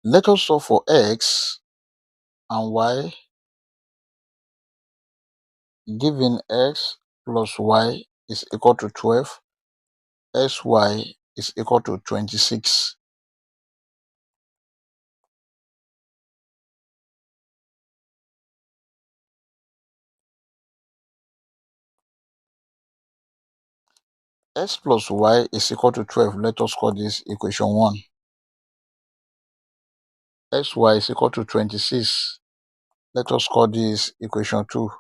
Let us solve for x and y given x plus y is equal to 12, sy is equal to 26. X plus y is equal to 12. Let us call this equation 1. Xy is equal to 26. Let us call this equation 2.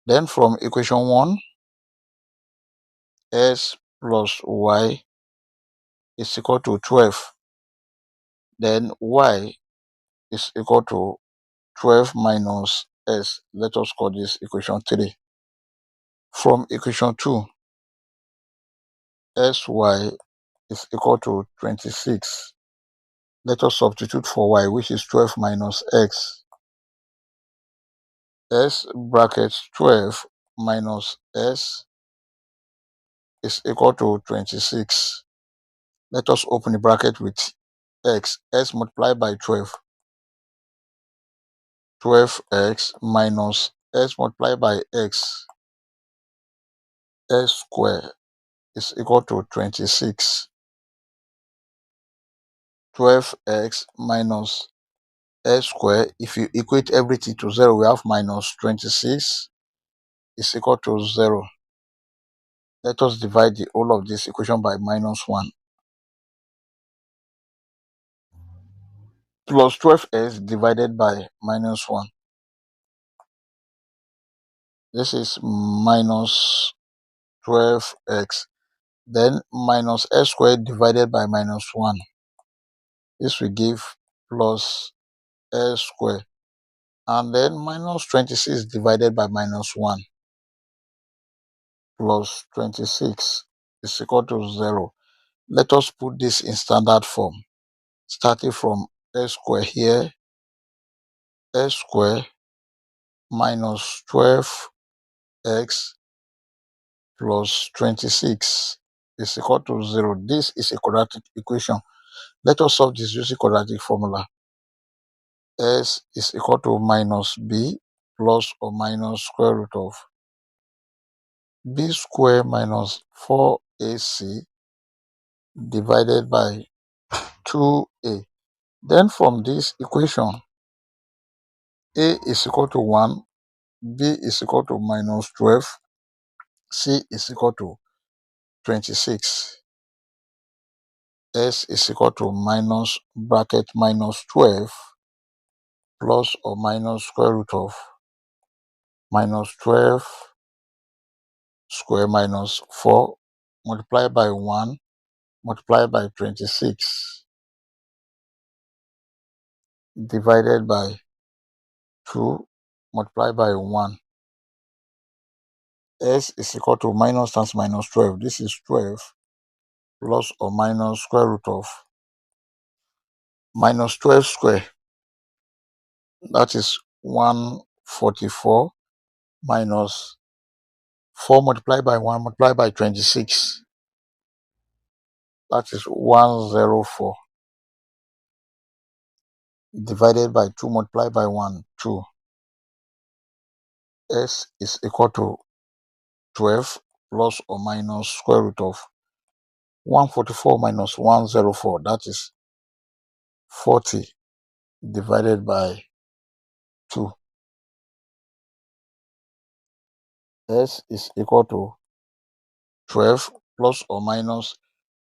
Then from equation 1, s plus y is equal to 12. Then y is equal to 12 minus s. Let us call this equation 3. From equation 2, sy is equal to 26. Let us substitute for y, which is 12 minus x. S bracket 12 minus s is equal to 26. Let us open the bracket with x. S multiplied by 12. 12x minus s multiplied by x. S squared is equal to 26. 12x minus s squared. If you equate everything to 0, we have minus 26 is equal to 0. Let us divide the whole of this equation by minus 1. Plus 12s divided by minus 1. This is minus 12x. Then minus s squared divided by minus 1. This will give plus s squared. And then minus 26 divided by minus 1 plus 26 is equal to 0. Let us put this in standard form. Starting from s squared here, s squared minus 12x plus 26 is equal to 0. This is a quadratic equation. Let us solve this using quadratic formula. S is equal to minus b plus or minus square root of b square minus 4ac divided by 2a. Then from this equation, a is equal to 1, b is equal to minus 12, c is equal to 26. S is equal to minus bracket minus 12 plus or minus square root of minus 12 square minus 4 multiplied by 1 multiplied by 26 divided by 2 multiplied by 1. S is equal to minus times minus 12. This is 12 plus or minus square root of minus 12 square. That is 144 minus 4 multiplied by 1 multiplied by 26. That is 104 divided by 2 multiplied by 1, 2. S is equal to 12 plus or minus square root of 144 minus 104. That is 40 divided by 2. S is equal to 12 plus or minus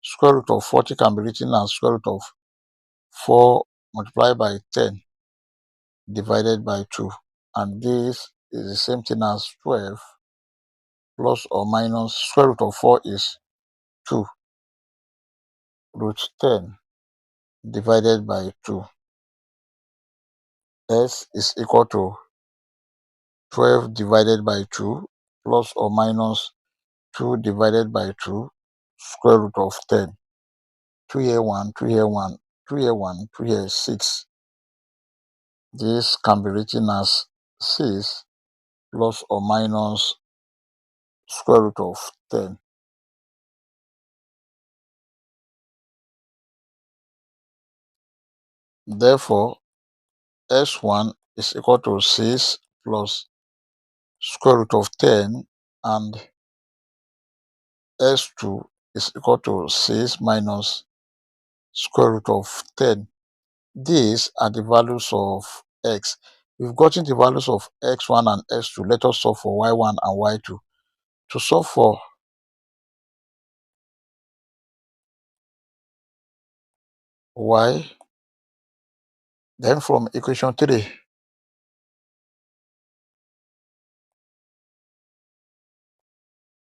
square root of 40 can be written as square root of 4 multiplied by 10 divided by 2. And this is the same thing as 12 plus or minus square root of 4 is 2 root 10 divided by 2. S is equal to 12 divided by 2 plus or minus 2 divided by 2 square root of 10. 2 here 1, 2 here 1, 2 here 1, 2 here 6. This can be written as 6 plus or minus square root of 10. Therefore, S1 is equal to 6 plus square root of 10, and S2 is equal to 6 minus square root of 10. These are the values of x. We've gotten the values of x1 and x2. Let us solve for y1 and y2. To solve for y, then from equation 3,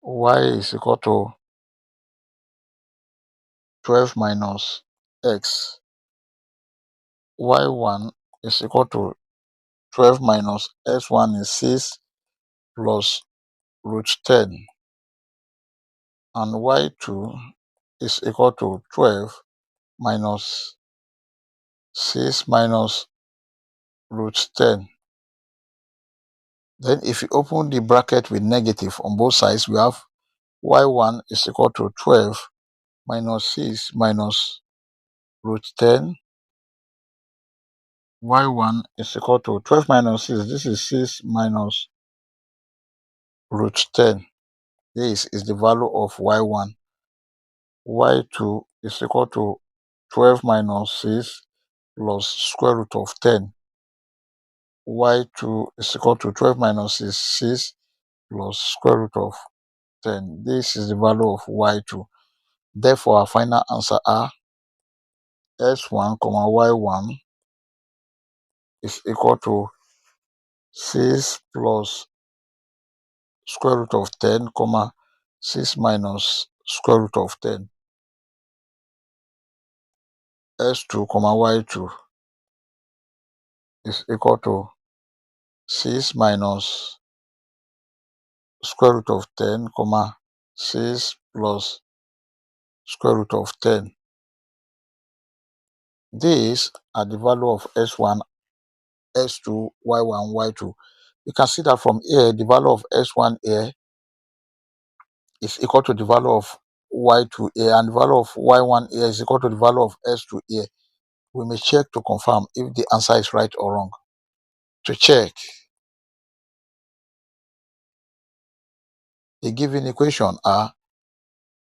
y is equal to 12 minus x. Y1 is equal to 12 minus s1 is 6 plus root 10. And y2 is equal to 12 minus 6 minus root 10. Then if you open the bracket with negative on both sides, we have y1 is equal to 12 minus 6 minus root 10. Y1 is equal to 12 minus 6. This is 6 minus root 10. This is the value of y1. Y2 is equal to 12 minus 6 plus square root of 10. Y2 is equal to 12 minus 6 plus square root of 10. This is the value of y2. Therefore, our final answer are s1, y1 is equal to 6 plus square root of 10, 6 minus square root of 10. S2, y2 is equal to 6 minus square root of 10, 6 plus square root of 10. These are the value of S1, S2, Y1, Y2. You can see that from here, the value of S1 here is equal to the value of Y2 here, and the value of Y1 here is equal to the value of S2 here. We may check to confirm if the answer is right or wrong. To check, the given equation are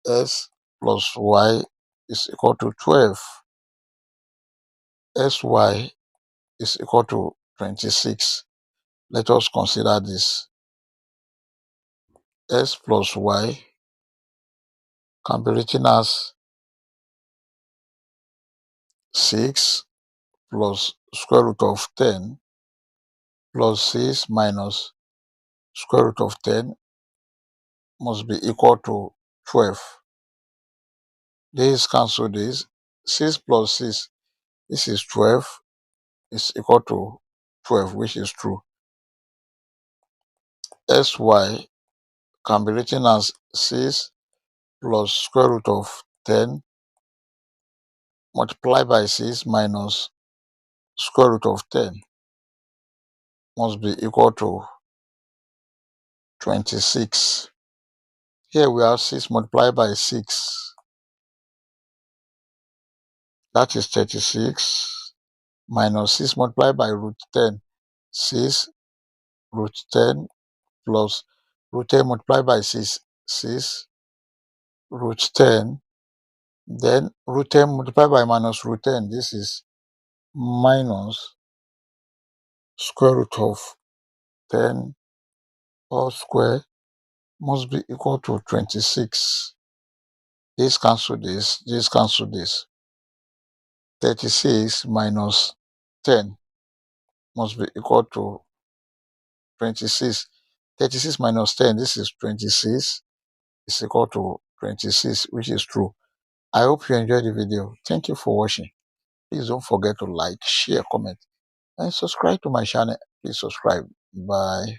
S plus Y is equal to 12. Sy is equal to 26. Let us consider this. S plus Y can be written as 6 plus square root of 10 plus 6 minus square root of 10 must be equal to 12. This cancel this. 6 plus 6, this is 12, is equal to 12, which is true. Sy can be written as 6 plus square root of 10 multiplied by 6 minus square root of 10 must be equal to 26. Here we have 6 multiplied by 6. That is 36 minus 6 multiplied by root 10. 6 root 10 plus root 10 multiplied by 6. 6 root 10. Then root 10 multiplied by minus root 10. This is minus square root of 10 all square must be equal to 26. This cancel this. This cancel this. 36 minus 10 must be equal to 26. 36 minus 10, this is 26, is equal to 26, which is true. I hope you enjoyed the video. Thank you for watching. Please don't forget to like, share, comment, and subscribe to my channel. Please subscribe. Bye.